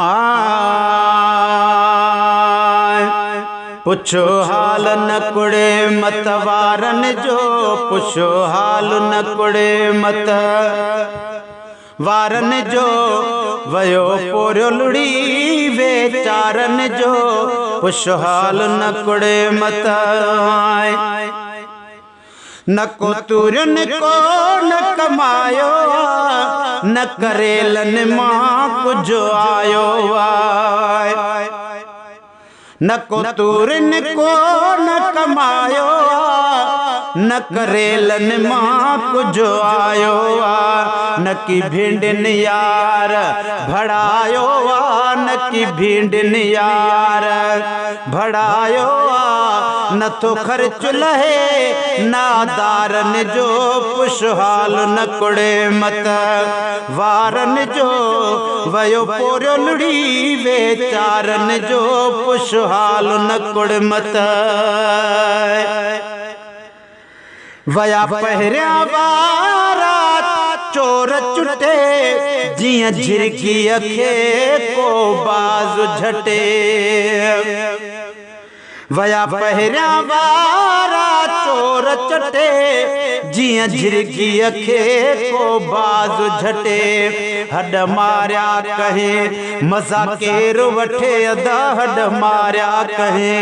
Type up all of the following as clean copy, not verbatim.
आय पुछो हाल न कुड़े मत वारन जो, पुछो हाल न कुड़े मत वारन जो, वयो पोरियो लुड़ी वेचारन जो, पुछो हाल न कुड़े मत। न को तुरन को न कमायो, न करेलन मां कुछ आयो आय। न को तुरन को न कमायो, न करेलन मां कुछ आयो आ। न की भिंडन यार भड़ायो आ, न की भिंडन यार भड़ायो आ। न तो खर्च लहे नादारन जो, पुछहाल न कुड़े मत वारन जो, वयो पोरियो लुड़ी वेचारन जो, पुछहाल न कुड़ मत। वया पहरिया वारा चोर चुटे, जिया झिरकी अखे को बाज़ झटे। वया पहरिया वारा चोर चटे, जिया झिरकी अखे को बाज़ झटे। हड मारिया कहे मज़ा केरु वठे अदा, हड मारिया कहे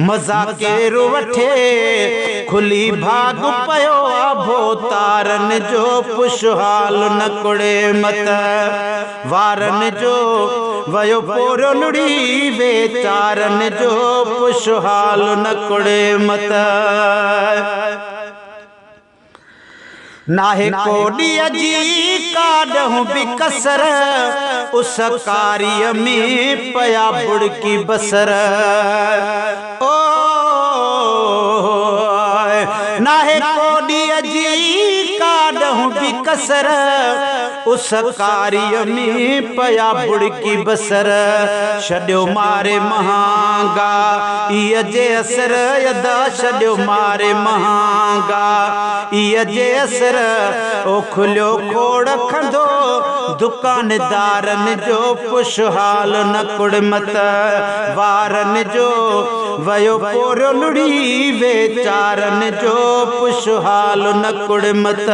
मज़ा केरु वठे। खुली भाग पयो आभो तारन जो, पुछहाल न कुड़े मत वारन जो, वयो पोरियो लुड़ी वेचारन जो, पुछहाल न कुड़े मत। नाहे कोड़ीअ जी काॾहूं बि कसर, उस कारीअ में पया बुड़की बसर। ओ नाहे कोड़ीअ जी काॾहूं बि कसर, उस कारीअ में पया बुड़की बसर। छॾियो मारे महांगा इय जे असर यदा, छॾियो मारे महांगा इय जे असर। ओ खुलियो खोड़ खंदो दुकानदारन जो, पुछहाल न कुड़ मत वारन जो, वयो पोरियो लुड़ी वेचारन जो, पुछहाल न कुड़ मत।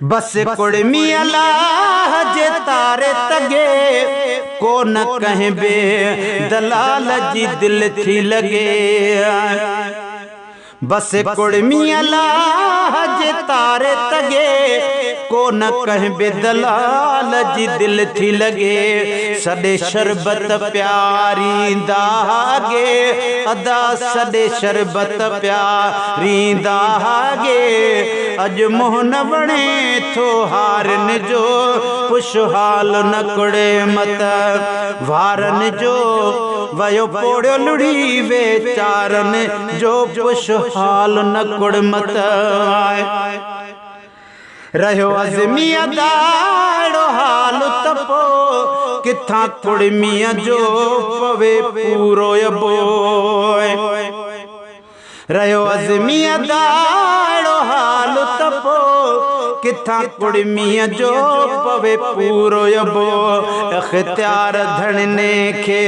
बस कुड़मी अल्लाह जे तारे तगे, को न कहीं बे दलाल जी दिल थी लगे। बस कुड़मी अल्लाह जे तारे तगे, को न कहीं बे दलाल जी दिल थी लगे। सदे शरबत प्यारी दागे अदा, सदे शरबत प्यारी दागे। अज मोहन वणे थो हारन जो, पुछहाल न कुड़े मत वारन जो, वयो पोरियो लुड़ी वेचारन जो, पुछहाल न कुड़ मत। रहियो अज़मीअ दाड़ो हाल तपो, किथां कुड़मीअ जो पवे पूरो यबोय। रहियो अज़मीअ दाड़ो हाल तपो, किथां कुड़मीअ जो पवे पूरो यबो। इख्तियार धणने खे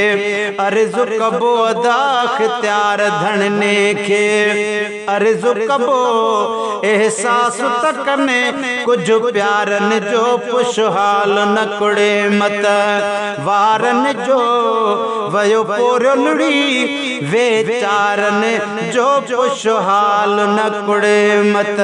अर्ज़ु कबो अदा, इख्तियार धणने खे अर्ज़ु कबो। एहसास त कने कुछ प्यारन जो, पुछहाल न कुड़े मत वारन जो, वयो पोरियो लुड़ी वेचारन जो, पुछहाल न कुड़े मत।